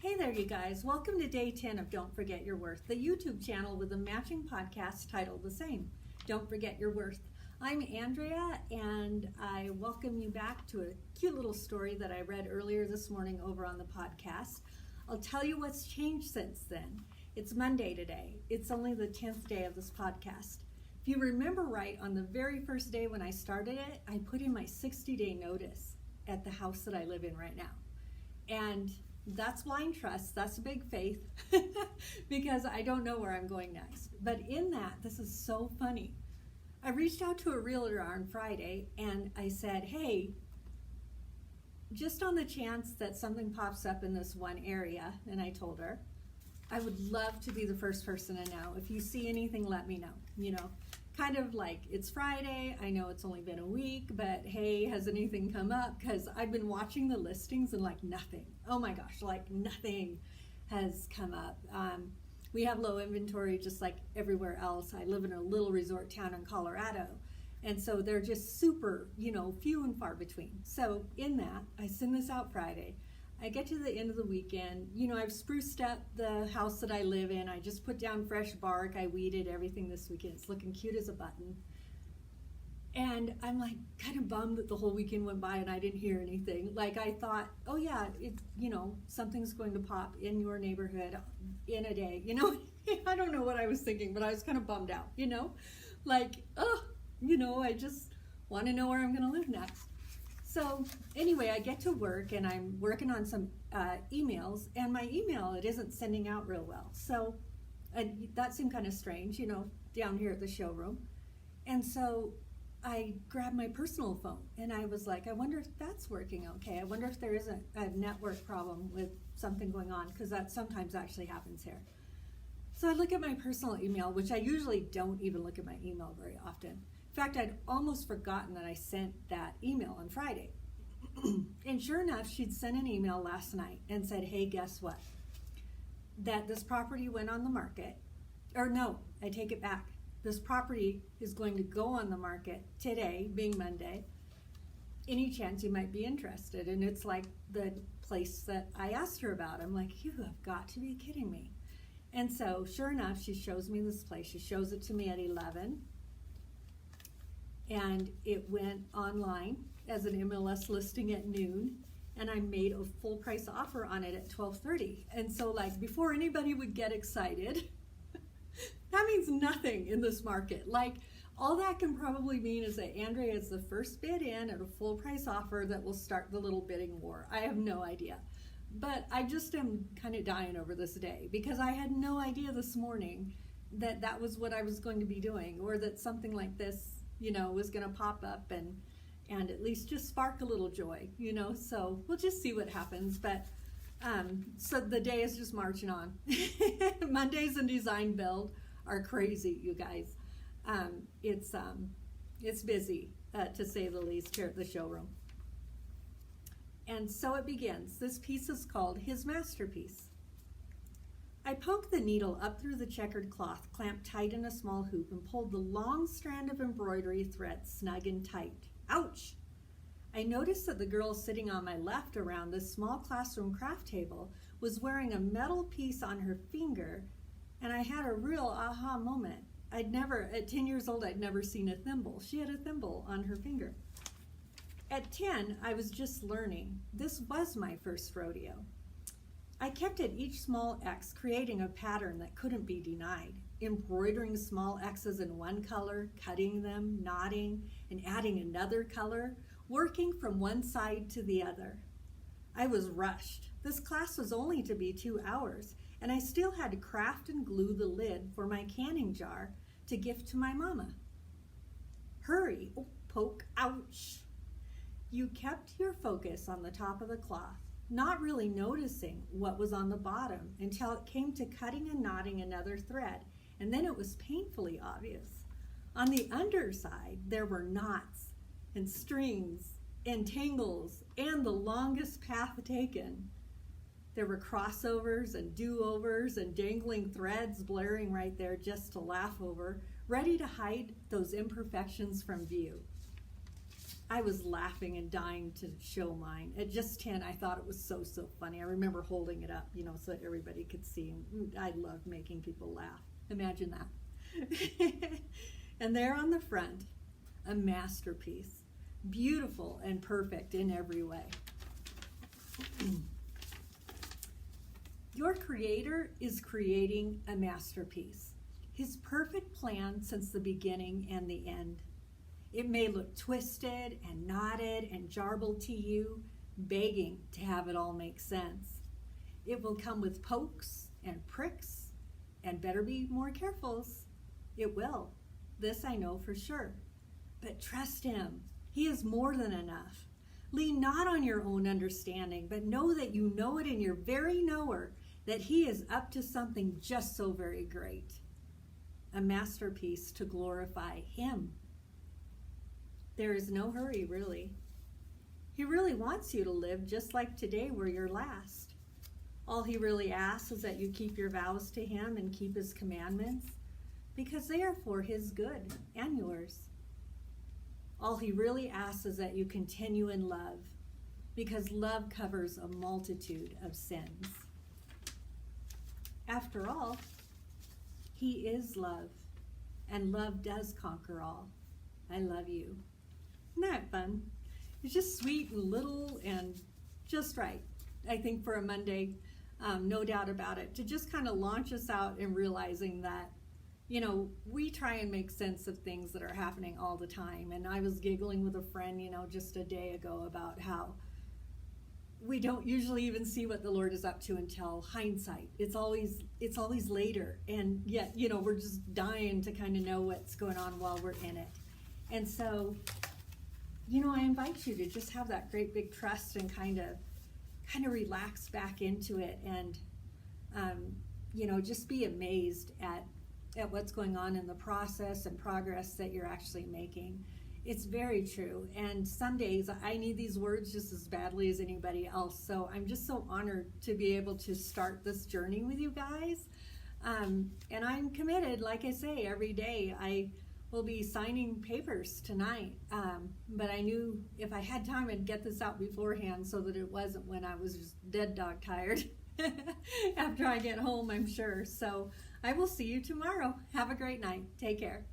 Hey there, you guys. Welcome to day 10 of Don't Forget Your Worth, the YouTube channel with a matching podcast titled the same, Don't Forget Your Worth. I'm Andrea, and I welcome you back to a cute little story that I read earlier this morning over on the podcast. I'll tell you what's changed since then. It's Monday today. It's only the 10th day of this podcast. If you remember right, on the very first day when I started it, I put in my 60-day notice at the house that I live in right now. And that's blind trust. That's a big faith because I don't know where I'm going next. But in that, this is so funny. I reached out to a realtor on Friday and I said, hey, just on the chance that something pops up in this one area, and I told her, I would love to be the first person to know. If you see anything, let me know. You know, kind of like, it's Friday, I know it's only been a week, but hey, has anything come up? Because I've been watching the listings and like nothing. Oh my gosh, like nothing has come up. We have low inventory just like everywhere else. I live in a little resort town in Colorado. And so they're just super, few and far between. So in that, I send this out Friday. I get to the end of the weekend, I've spruced up the house that I live in. I just put down fresh bark. I weeded everything this weekend. It's looking cute as a button. And I'm like kind of bummed that the whole weekend went by and I didn't hear anything. Like I thought, oh yeah, something's going to pop in your neighborhood in a day. I don't know what I was thinking, but I was kind of bummed out, I just want to know where I'm going to live next. So anyway, I get to work and I'm working on some emails, and my email, it isn't sending out real well. So that seemed kind of strange, down here at the showroom. And so I grabbed my personal phone and I was like, I wonder if that's working okay. I wonder if there isn't a network problem with something going on, because that sometimes actually happens here. So I look at my personal email, which I usually don't even look at my email very often. In fact, I'd almost forgotten that I sent that email on Friday. And sure enough, she'd sent an email last night and said, hey, guess what? That this property went on the market. Or no, I take it back. This property is going to go on the market today, being Monday. Any chance you might be interested? And it's like the place that I asked her about. I'm like, you have got to be kidding me. And so sure enough, she shows me this place. She shows it to me at 11. And it went online as an MLS listing at noon, and I made a full price offer on it at 12:30. And so like before anybody would get excited, that means nothing in this market. Like all that can probably mean is that Andrea is the first bid in at a full price offer that will start the little bidding war. I have no idea. But I just am kind of dying over this day because I had no idea this morning that that was what I was going to be doing, or that something like this was going to pop up and at least just spark a little joy, so we'll just see what happens. But so the day is just marching on. Mondays in design build are crazy, you guys. It's busy, to say the least, here at the showroom. And so it begins. This piece is called His Masterpiece. I poked the needle up through the checkered cloth, clamped tight in a small hoop, and pulled the long strand of embroidery thread snug and tight. Ouch! I noticed that the girl sitting on my left around this small classroom craft table was wearing a metal piece on her finger, and I had a real aha moment. At 10 years old, I'd never seen a thimble. She had a thimble on her finger. At 10, I was just learning. This was my first rodeo. I kept at each small X, creating a pattern that couldn't be denied, embroidering small X's in one color, cutting them, knotting, and adding another color, working from one side to the other. I was rushed. This class was only to be 2 hours, and I still had to craft and glue the lid for my canning jar to gift to my mama. Hurry, oh, poke, ouch. You kept your focus on the top of the cloth, not really noticing what was on the bottom until it came to cutting and knotting another thread, and then it was painfully obvious. On the underside, there were knots and strings and tangles and the longest path taken. There were crossovers and do-overs and dangling threads blaring right there just to laugh over, ready to hide those imperfections from view. I was laughing and dying to show mine. At just 10, I thought it was so funny. I remember holding it up, so that everybody could see. I love making people laugh. Imagine that. And there on the front, a masterpiece, beautiful and perfect in every way. Your Creator is creating a masterpiece, His perfect plan since the beginning and the end. It may look twisted and knotted and jarbled to you, begging to have it all make sense. It will come with pokes and pricks, and better be more carefuls. It will. This I know for sure. But trust Him. He is more than enough. Lean not on your own understanding, but know that you know it in your very knower, that He is up to something just so very great. A masterpiece to glorify Him. There is no hurry, really. He really wants you to live just like today were your last. All He really asks is that you keep your vows to Him and keep His commandments, because they are for His good and yours. All He really asks is that you continue in love, because love covers a multitude of sins. After all, He is love, and love does conquer all. I love you. Isn't that fun? It's just sweet and little and just right, I think, for a Monday, no doubt about it, to just kind of launch us out in realizing that, we try and make sense of things that are happening all the time. And I was giggling with a friend, just a day ago about how we don't usually even see what the Lord is up to until hindsight. It's always later. And yet, we're just dying to kind of know what's going on while we're in it. And so, I invite you to just have that great big trust and kind of relax back into it and, just be amazed at what's going on in the process and progress that you're actually making. It's very true. And some days I need these words just as badly as anybody else. So I'm just so honored to be able to start this journey with you guys. And I'm committed, like I say, every day. I will be signing papers tonight. But I knew if I had time, I'd get this out beforehand so that it wasn't when I was just dead dog tired after I get home, I'm sure. So I will see you tomorrow. Have a great night. Take care.